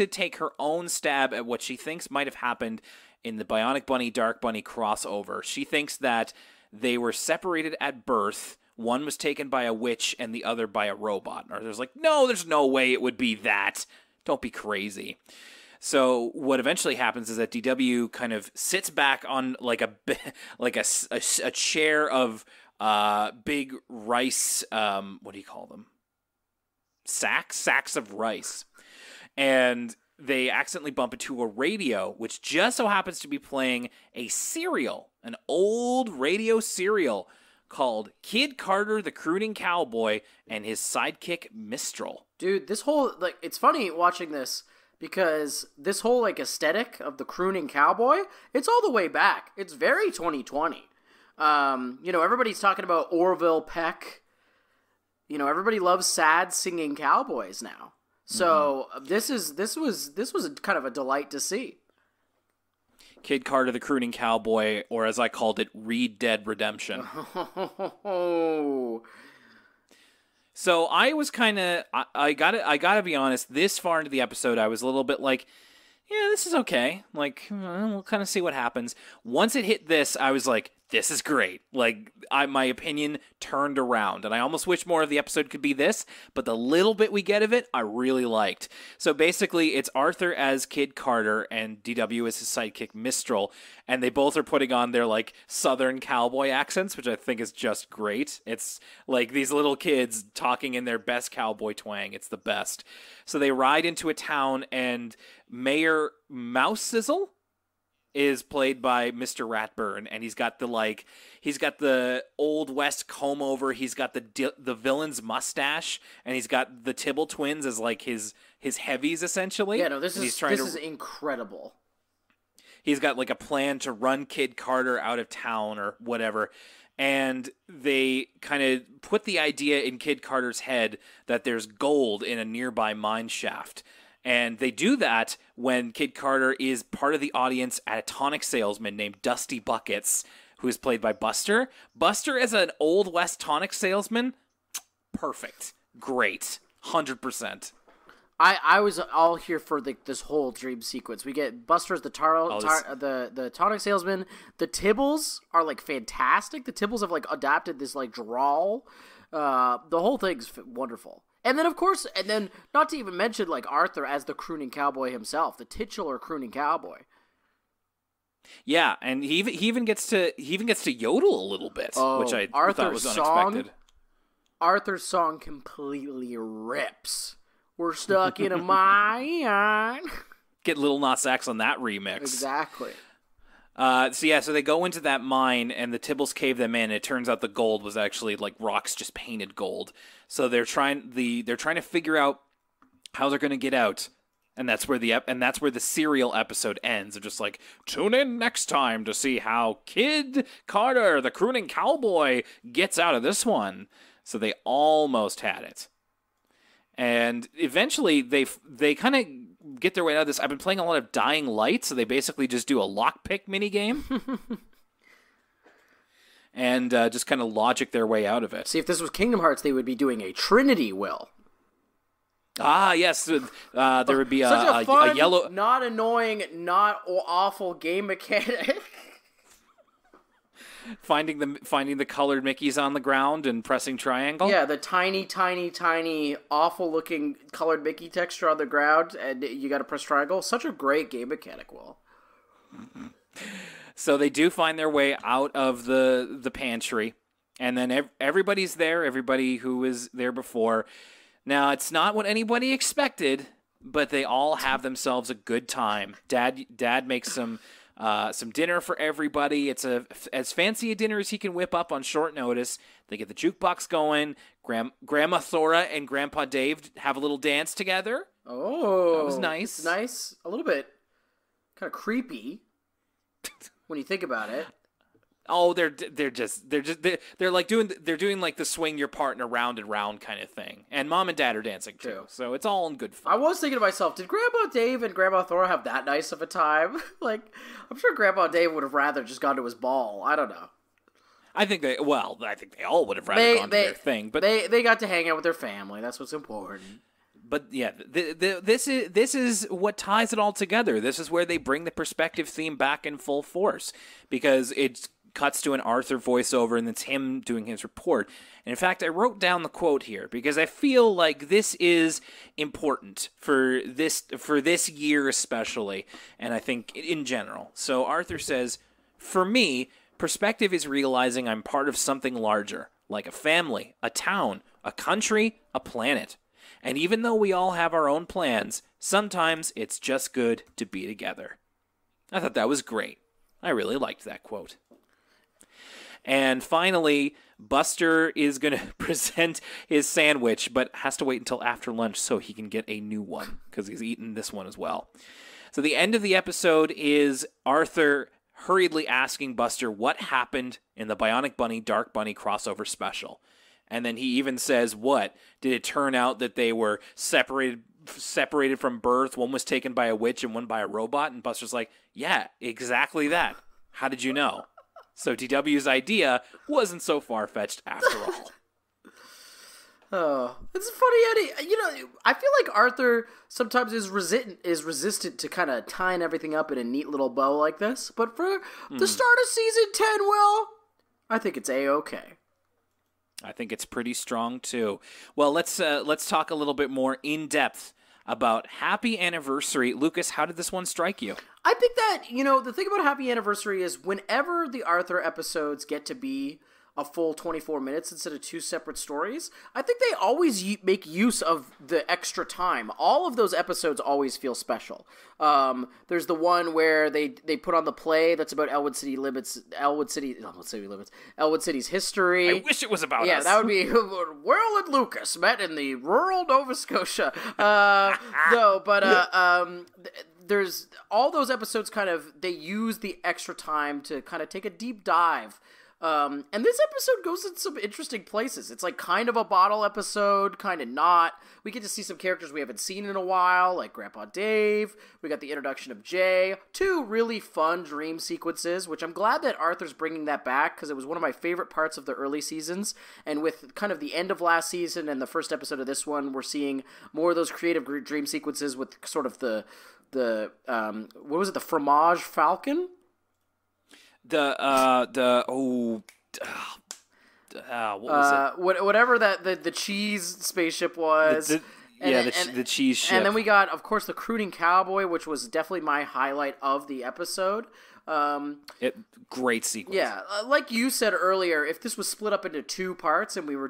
take her own stab at what she thinks might have happened in the Bionic Bunny Dark Bunny crossover. She thinks that they were separated at birth. One was taken by a witch and the other by a robot. And Arthur's like, no, there's no way it would be that. Don't be crazy. So what eventually happens is that DW kind of sits back on like a chair of big rice. What do you call them? Sacks of rice. And they accidentally bump into a radio, which just so happens to be playing a serial, an old radio serial called Kid Carter the Crooning Cowboy and his sidekick Mistral. Dude, this whole, like, it's funny watching this because this whole, like, aesthetic of the crooning cowboy, it's all the way back. It's very 2020. Everybody's talking about Orville Peck. Everybody loves sad singing cowboys now. So this was kind of a delight to see. Kid Carter the Crooning Cowboy, or as I called it, Read Dead Redemption. So I was kind of, I gotta be honest, this far into the episode, I was a little bit like, yeah, this is okay. Like, we'll kind of see what happens. Once it hit this, I was like, this is great. Like, my opinion turned around, and I almost wish more of the episode could be this, but the little bit we get of it, I really liked. So basically, it's Arthur as Kid Carter and DW as his sidekick Mistral, and they both are putting on their, like, Southern cowboy accents, which I think is just great. It's like these little kids talking in their best cowboy twang. It's the best. So they ride into a town, and Mayor Mousesizzle is played by Mr. Ratburn, and he's got the Old West comb over, he's got the villain's mustache, and he's got the Tibble twins as like his heavies essentially. Yeah, no, this is incredible. He's got like a plan to run Kid Carter out of town or whatever. And they kind of put the idea in Kid Carter's head that there's gold in a nearby mine shaft. And they do that when Kid Carter is part of the audience at a tonic salesman named Dusty Buckets, who is played by Buster. Buster as an Old West tonic salesman, perfect. Great. 100%. I was all here for this whole dream sequence. We get Buster as the the tonic salesman. The Tibbles are like fantastic. The Tibbles have like adapted this like drawl. The whole thing's wonderful. And then of course, not to even mention like Arthur as the crooning cowboy himself, the titular crooning cowboy. Yeah, and he even gets to yodel a little bit, which I thought was unexpected. Arthur's song completely rips. We're stuck in a mine. Get Lil Nas X on that remix. Exactly. So they go into that mine, and the Tibbles cave them in. It turns out the gold was actually like rocks just painted gold. So they're trying to figure out how they're going to get out, and that's where the serial episode ends. They're just like, tune in next time to see how Kid Carter, the crooning cowboy, gets out of this one. So they almost had it. And eventually, they kind of get their way out of this. I've been playing a lot of Dying Light, so they basically just do a lockpick minigame. And just kind of logic their way out of it. See, if this was Kingdom Hearts, they would be doing a Trinity will. Ah, yes. There would be Such a fun, a yellow... not annoying, not awful game mechanic. Finding the colored Mickeys on the ground and pressing triangle. Yeah, the tiny, awful-looking colored Mickey texture on the ground, and you got to press triangle. Such a great game mechanic, Will. Mm-hmm. So they do find their way out of the pantry, and then everybody's there. Everybody who was there before. Now it's not what anybody expected, but they all have themselves a good time. Dad makes some dinner for everybody. It's as fancy a dinner as he can whip up on short notice. They get the jukebox going. Grandma Thora and Grandpa Dave have a little dance together. Oh, that was nice. It's nice. A little bit kind of creepy when you think about it. Oh, they're doing like the swing your partner round and round kind of thing. And Mom and Dad are dancing too. So it's all in good fun. I was thinking to myself, did Grandpa Dave and Grandma Thora have that nice of a time? Like, I'm sure Grandpa Dave would have rather just gone to his ball. I don't know. I think they all would have rather gone to their thing, but they got to hang out with their family. That's what's important. But yeah, this is what ties it all together. This is where they bring the perspective theme back in full force, because it cuts to an Arthur voiceover, and it's him doing his report. And in fact, I wrote down the quote here because I feel like this is important for this year especially, and I think in general. So Arthur says, "For me, perspective is realizing I'm part of something larger, like a family, a town, a country, a planet. And even though we all have our own plans, sometimes it's just good to be together." I thought that was great. I really liked that quote. And finally, Buster is going to present his sandwich, but has to wait until after lunch so he can get a new one, because he's eaten this one as well. So the end of the episode is Arthur hurriedly asking Buster what happened in the Bionic Bunny Dark Bunny crossover special. And then he even says, what? Did it turn out that they were separated from birth? One was taken by a witch and one by a robot? And Buster's like, yeah, exactly that. How did you know? So DW's idea wasn't so far-fetched after all. Oh, it's funny, Eddie. I feel like Arthur sometimes is resistant to kind of tying everything up in a neat little bow like this. But for the start of season 10, Will, I think it's A-okay. I think it's pretty strong too. Well, let's talk a little bit more in depth about Happy Anniversary. Lucas, how did this one strike you? I think that, the thing about Happy Anniversary is whenever the Arthur episodes get to be a full 24 minutes instead of two separate stories, I think they always make use of the extra time. All of those episodes always feel special. There's the one where they put on the play that's about Elwood City's history. I wish it was about us. Yeah, that would be Will and Lucas met in the rural Nova Scotia. There's all those episodes they use the extra time to kind of take a deep dive And this episode goes in some interesting places. It's like kind of a bottle episode, kind of not. We get to see some characters we haven't seen in a while, like Grandpa Dave. We got the introduction of Jay. 2 really fun dream sequences, which I'm glad that Arthur's bringing that back, because it was one of my favorite parts of the early seasons. And with kind of the end of last season and the first episode of this one, we're seeing more of those creative dream sequences with sort of the what was it, the fromage falcon? What was it? Whatever the cheese spaceship was. The cheese ship. And then we got, of course, the crooning cowboy, which was definitely my highlight of the episode. Great sequence. Yeah, like you said earlier, if this was split up into 2 parts and we were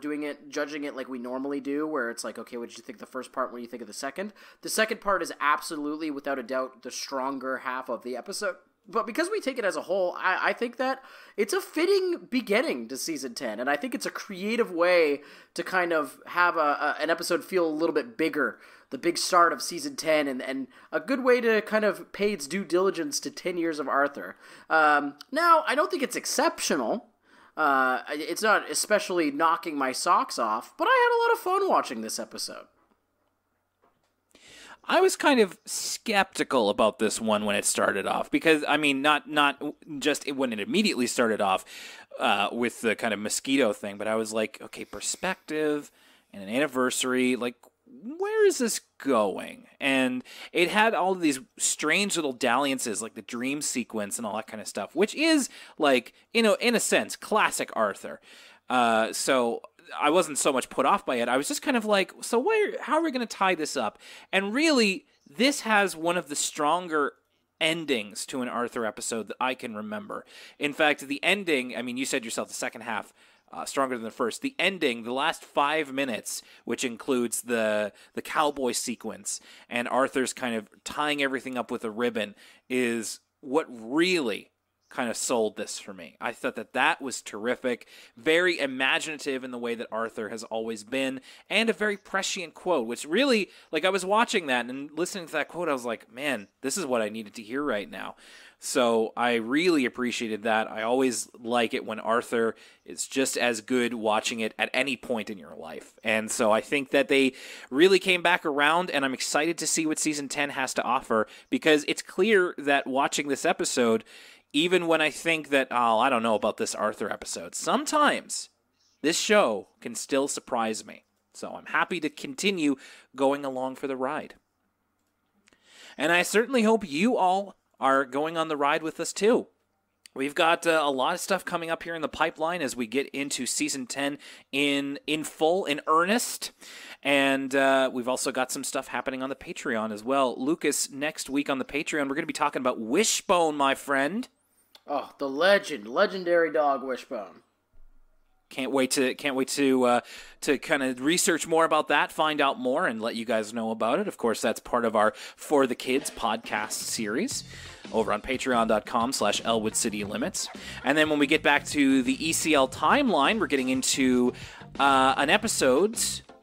judging it like we normally do, where it's like, okay, what did you think of the first part, what do you think of the second? The second part is absolutely, without a doubt, the stronger half of the episode. But because we take it as a whole, I think that it's a fitting beginning to Season 10, and I think it's a creative way to kind of have an episode feel a little bit bigger, the big start of Season 10, and a good way to kind of pay its due diligence to 10 years of Arthur. Now, I don't think it's exceptional. It's not especially knocking my socks off, but I had a lot of fun watching this episode. I was kind of skeptical about this one when it started off, because, I mean, not just when it immediately started off with the kind of mosquito thing, but I was like, okay, perspective and an anniversary, like, where is this going? And it had all of these strange little dalliances, like the dream sequence and all that kind of stuff, which is, like, in a sense, classic Arthur. So I wasn't so much put off by it. I was just kind of like, so how are we going to tie this up? And really, this has one of the stronger endings to an Arthur episode that I can remember. In fact, the ending, I mean, you said yourself the second half, stronger than the first. The ending, the last 5 minutes, which includes the cowboy sequence and Arthur's kind of tying everything up with a ribbon, is what really kind of sold this for me. I thought that was terrific, very imaginative in the way that Arthur has always been, and a very prescient quote, which really, like, I was watching that and listening to that quote, I was like, man, this is what I needed to hear right now. So I really appreciated that. I always like it when Arthur is just as good watching it at any point in your life. And so I think that they really came back around, and I'm excited to see what Season 10 has to offer, because it's clear that watching this episode, even when I think that, I don't know about this Arthur episode, sometimes this show can still surprise me. So I'm happy to continue going along for the ride. And I certainly hope you all are going on the ride with us too. We've got a lot of stuff coming up here in the pipeline as we get into Season 10 in full, in earnest. And we've also got some stuff happening on the Patreon as well. Lucas, next week on the Patreon, we're going to be talking about Wishbone, my friend. Oh, the legendary dog Wishbone. Can't wait to kind of research more about that, find out more, and let you guys know about it. Of course, that's part of our For the Kids podcast series over on patreon.com/Elwood City Limits. And then when we get back to the ECL timeline, we're getting into an episode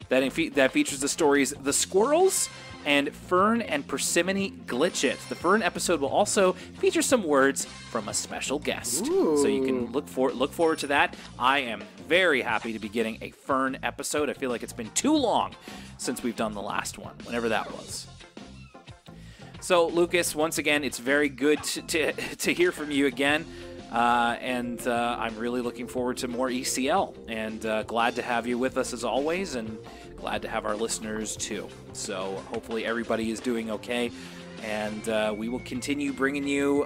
that features the stories The Squirrels and Fern and Persimmon Glitch It. The Fern episode will also feature some words from a special guest. Ooh. So you can look forward to that. I am very happy to be getting a Fern episode. I feel like it's been too long since we've done the last one, whenever that was. So, Lucas, once again, it's very good to hear from you again. And I'm really looking forward to more ECL, and glad to have you with us as always, and glad to have our listeners too. So hopefully everybody is doing okay, and we will continue bringing you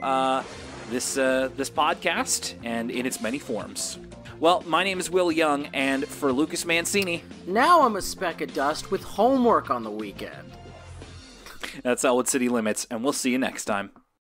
this podcast, and in its many forms. Well, my name is Will Young, and for Lucas Mancini, now I'm a speck of dust with homework on the weekend. That's Elwood City Limits, and we'll see you next time.